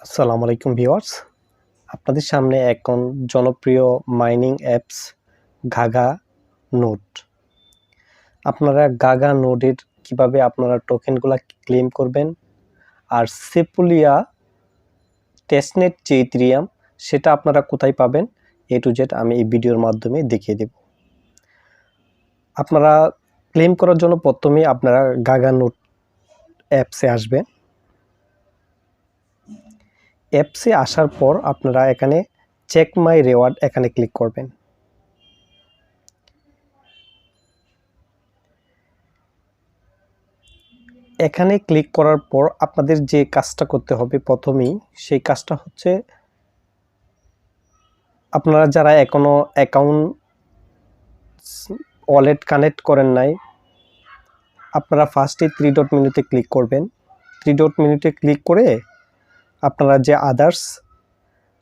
আসসালামু আলাইকুম ভিউয়ার্স, আপনাদের সামনে এখন জনপ্রিয় মাইনিং অ্যাপস GaGaNode। আপনারা GaGaNode-এর কিভাবে আপনারা টোকেনগুলা ক্লেম করবেন আর সেপুলিয়া টেস্টনেট যে ইথেরিয়াম সেটা আপনারা কোথায় পাবেন A to Z আমি এই ভিডিওর মাধ্যমে দেখিয়ে দেব। আপনারা ক্লেম করার জন্য প্রথমেই আপনারা GaGaNode অ্যাপসে আসবেন। অ্যাপসে আসার পর আপনারা এখানে চেক মাই রিওয়ার্ড এখানে ক্লিক করবেন। এখানে ক্লিক করার পর আপনাদের যে কাজটা করতে হবে প্রথমেই সেই কাজটা হচ্ছে আপনারা যারা এখনো অ্যাকাউন্ট ওয়ালেট কানেক্ট করেন নাই আপনারা ফার্স্টে 3 ডট মেনুতে ক্লিক করবেন। 3 ডট মেনুতে ক্লিক করে আপনারা যে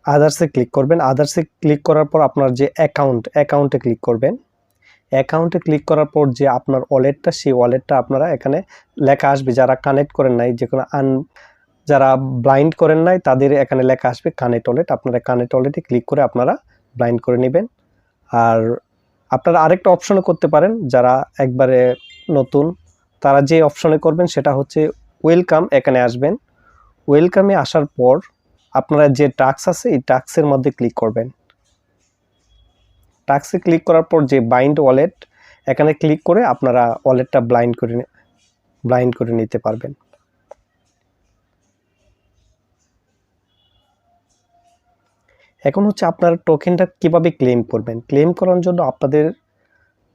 আদার্সে ক্লিক করবেন। আদার্সে ক্লিক করার পর আপনার যে অ্যাকাউন্টে ক্লিক করবেন। অ্যাকাউন্টে ক্লিক করার পর যে আপনার ওয়ালেটটা সেই ওয়ালেটটা আপনারা এখানে লেখা আসবে। যারা কানেক্ট করেন নাই যারা ব্লাইন্ড করেন নাই তাদের এখানে লেখা আসবে কানেক্ট ওয়ালেট। আপনারা কানেক্ট ওয়ালেটে ক্লিক করে আপনারা ব্লাইন্ড করে নেবেন। আর আপনারা আরেকটা অপশনে করতে পারেন, যারা একবারে নতুন তারা যে অপশনে করবেন সেটা হচ্ছে ওয়েলকাম। এখানে আসবেন, ওয়েলকামে আসার পর আপনারা যে টাস্ক আছে এই টাস্কের মধ্যে ক্লিক করবেন। টাস্কে ক্লিক করার পর যে বাইন্ড ওয়ালেট এখানে ক্লিক করে আপনারা ওয়ালেটটা ব্লাইন্ড করে নিতে পারবেন। এখন হচ্ছে আপনারা টোকেনটা কিভাবে ক্লেম করবেন। ক্লেম করার জন্য আপনাদের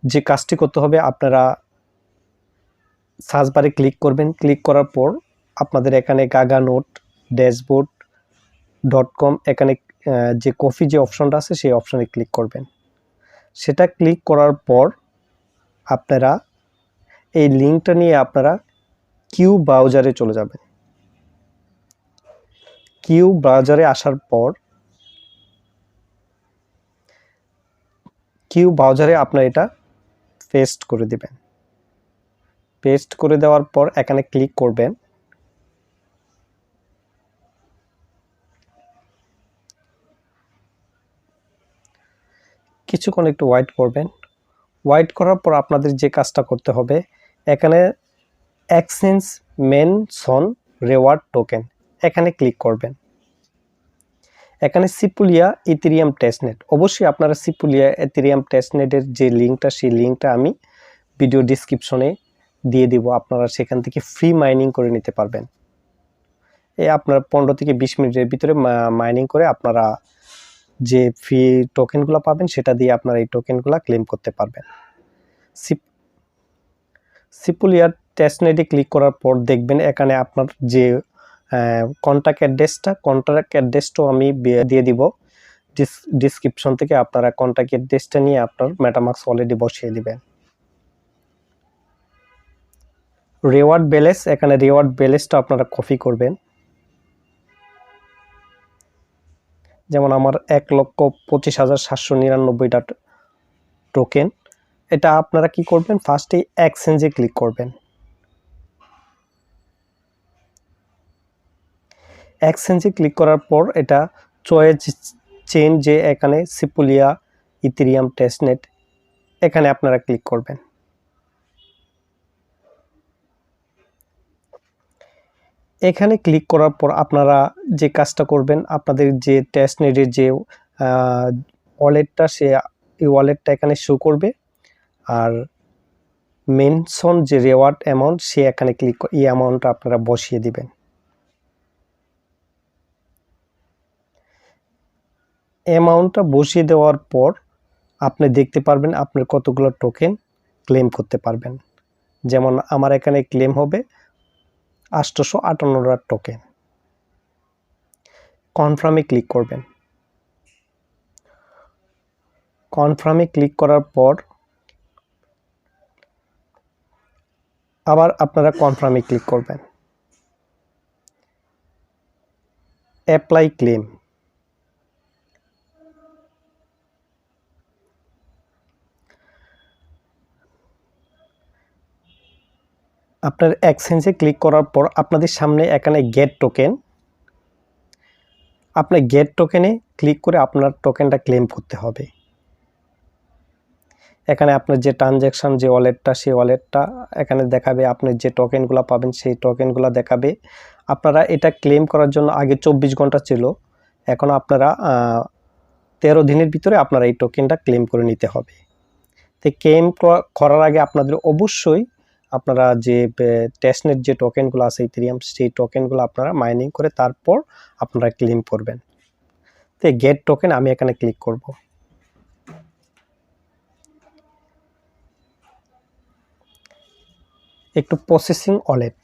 যে কাজটি করতে হবে, আপনারা সার্চ বারে ক্লিক করবেন। ক্লিক করার পর আপনাদের এখানে GaGaNode.com এখানে যে কফি যে অপশনটা আছে সেই অপশনে ক্লিক করবেন। সেটা ক্লিক করার পর আপনারা এই লিঙ্কটা নিয়ে আপনারা কিউ ব্রাউজারে চলে যাবেন। কিউ ব্রাউজারে আসার পর কিউ ব্রাউজারে আপনারা এটা পেস্ট করে দিবেন। পেস্ট করে দেওয়ার পর এখানে ক্লিক করবেন। কিছুক্ষণ একটু ওয়েট করবেন। ওয়েট করার পর আপনাদের যে কাজটা করতে হবে, এখানে এক্সচেঞ্জ মেনশন রিওয়ার্ড টোকেন এখানে ক্লিক করবেন। এখানে সেপুলিয়া ইথেরিয়াম টেস্টনেট, অবশ্যই আপনারা সেপুলিয়া ইথেরিয়াম টেস্টনেটের যে লিঙ্কটা সেই লিঙ্কটা আমি ভিডিও ডিসক্রিপশনে দিয়ে দিব। আপনারা সেখান থেকে ফ্রি মাইনিং করে নিতে পারবেন। আপনার 15 থেকে 20 মিনিটের ভিতরে মাইনিং করে আপনারা যে ফ্রি টোকেনগুলো পাবেন সেটা দিয়ে আপনারা এই টোকেনগুলো ক্লেম করতে পারবেন। সেপুলিয়া টেস্টনেটে ক্লিক করার পর দেখবেন এখানে আপনার যে কন্ট্যাক্ট অ্যাড্রেসটাও আমি দিয়ে দিব ডিসক্রিপশন থেকে। আপনারা কন্ট্যাক্ট অ্যাড্রেসটা নিয়ে আপনার মেটামাস্ক ওয়ালেটে বসিয়ে দিবেন। রিওয়ার্ড ব্যালেন্স, এখানে রিওয়ার্ড ব্যালেন্সটা আপনারা কপি করবেন। যেমন আমার 1,25,799টা টোকেন। এটা আপনারা কি করবেন, ফার্স্টে এক্সচেঞ্জে ক্লিক করবেন। এক্সচেঞ্জে ক্লিক করার পর এটা চয়েস চেইন যে এখানে সেপুলিয়া ইথেরিয়াম টেস্টনেট এখানে আপনারা ক্লিক করবেন। এখানে ক্লিক করার পর আপনারা যে কাজটা করবেন, আপনাদের যে টেস্টনেটের যে ওয়ালেটটা সে এই ওয়ালেটটা এখানে শো করবে। আর মেনশন যে রিওয়ার্ড অ্যামাউন্ট সে এখানে ক্লিক এই অ্যামাউন্টটা আপনারা বসিয়ে দিবেন। অ্যামাউন্টটা বসিয়ে দেওয়ার পর আপনি দেখতে পারবেন আপনার কতগুলো টোকেন ক্লেম করতে পারবেন। যেমন আমার এখানে ক্লেম হবে 858টা টোকেন। কনফার্মে ক্লিক করবেন। কনফার্মে ক্লিক করার পর আবার আপনারা কনফার্মে ক্লিক করবেন। অ্যাপ্লাই ক্লেম, আপনার এক্সচেঞ্জে ক্লিক করার পর আপনাদের সামনে এখানে গেট টোকেন আপনার গেট টোকেনে ক্লিক করে আপনার টোকেনটা ক্লেম করতে হবে। এখানে আপনার যে ট্রানজ্যাকশন যে ওয়ালেটটা সেই ওয়ালেটটা এখানে দেখাবে, আপনি যে টোকেনগুলো পাবেন সেই টোকেনগুলো দেখাবে। আপনারা এটা ক্লেম করার জন্য আগে 24 ঘন্টা ছিল, এখন আপনারা 13 দিনের ভিতরে আপনারা এই টোকেনটা ক্লেম করে নিতে হবে। তো ক্লেম করার আগে আপনাদের অবশ্যই আপনারা যে টেস্টনেট যে টোকেনগুলো আছে ইথেরিয়াম সেই টোকেনগুলো আপনারা মাইনিং করে তারপর আপনারা ক্লেম করবেন। তো গেট টোকেন আমি এখানে ক্লিক করব। একটু প্রসেসিং ওয়ালেট,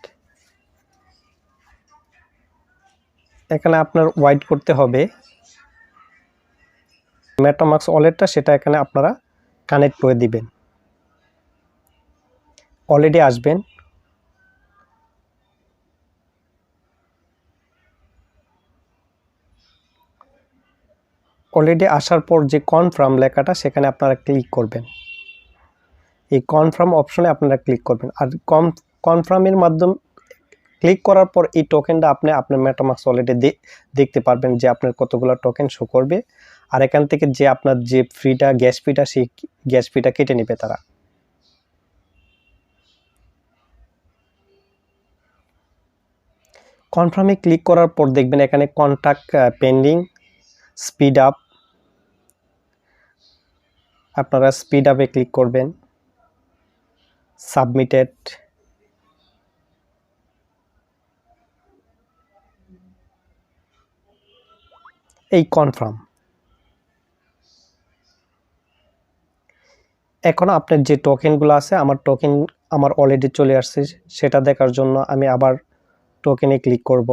এখানে আপনার ওয়াইট করতে হবে মেটামাস্ক ওয়ালেটটা, সেটা এখানে আপনারা কানেক্ট করে দিবেন। অলরেডি আসবেন, অলরেডি আসার পর যে কনফার্ম লেখাটা সেখানে আপনারা ক্লিক করবেন। এই কনফার্ম অপশনে আপনারা ক্লিক করবেন। আর কনফার্মের মাধ্যমে ক্লিক করার পর এই টোকেনটা আপনি আপনার মেটামাস্ক ওয়ালেটে দেখতে পারবেন যে আপনার কতগুলো টোকেন শো করবে। আর এখান থেকে যে আপনার যে ফিটা গ্যাস ফিটা সেই গ্যাস ফিটা কেটে নেবে তারা। কনফার্মে ক্লিক করার পর দেখবেন এখানে কন্ট্যাক্ট পেন্ডিং, স্পিড আপ, আপনারা স্পিড আপে ক্লিক করবেন, সাবমিটেড, এই কনফার্ম। এখন আপনার যে টোকেনগুলো আছে আমার টোকেন আমার অলরেডি চলে আসছে, সেটা দেখার জন্য আমি আবার টোকেনে ক্লিক করব।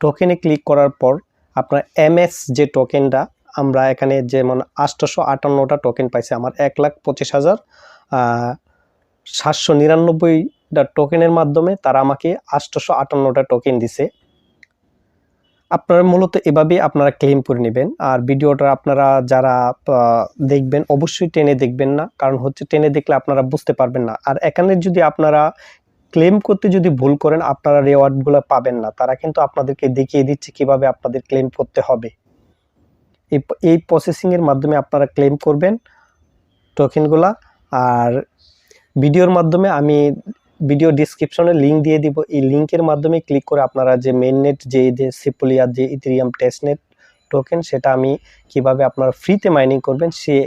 টোকেনে ক্লিক করার পর আপনার এমএস যে টোকেনটা আমরা এখানে যেমন 858টা টোকেন পাইছে, আমার 1,25,799টা টোকেনের মাধ্যমে তারা আমাকে 858টা টোকেন দিছে। আপনারা মূলত এভাবেই আপনারা ক্লেম করে নেবেন। আর ভিডিওটা আপনারা যারা দেখবেন অবশ্যই টেনে দেখবেন না, কারণ হচ্ছে টেনে দেখলে আপনারা বুঝতে পারবেন না। আর এখানে যদি আপনারা ক্লেম করতে যদি ভুল করেন আপনারা রিওয়ার্ডগুলো পাবেন না। তারা কিন্তু আপনাদেরকে দেখিয়ে দিচ্ছে কিভাবে আপনাদের ক্লেম করতে হবে। এই প্রসেসিংয়ের মাধ্যমে আপনারা ক্লেম করবেন টোকেনগুলা। আর ভিডিওর মাধ্যমে আমি ভিডিও ডিসক্রিপশনে লিঙ্ক দিয়ে দিব, এই লিঙ্কের মাধ্যমে ক্লিক করে আপনারা যে মেইননেট যে সেপোলিয়া যে ইথেরিয়াম টেস্টনেট টোকেন সেটা আমি কিভাবে আপনারা ফ্রিতে মাইনিং করবেন সেই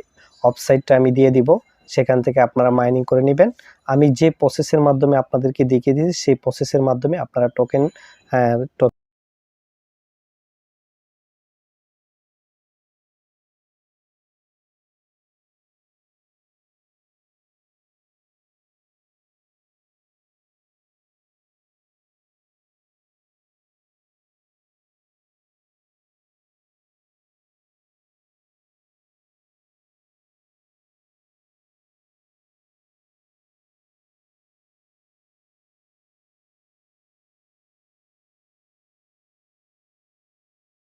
ওয়েবসাইটটা আমি দিয়ে দিব, সেখান থেকে আপনারা মাইনিং করে নেবেন। আমি যে প্রসেসের মাধ্যমে আপনাদেরকে দেখিয়ে দিয়েছি সেই প্রসেসের মাধ্যমে আপনারা টোকেন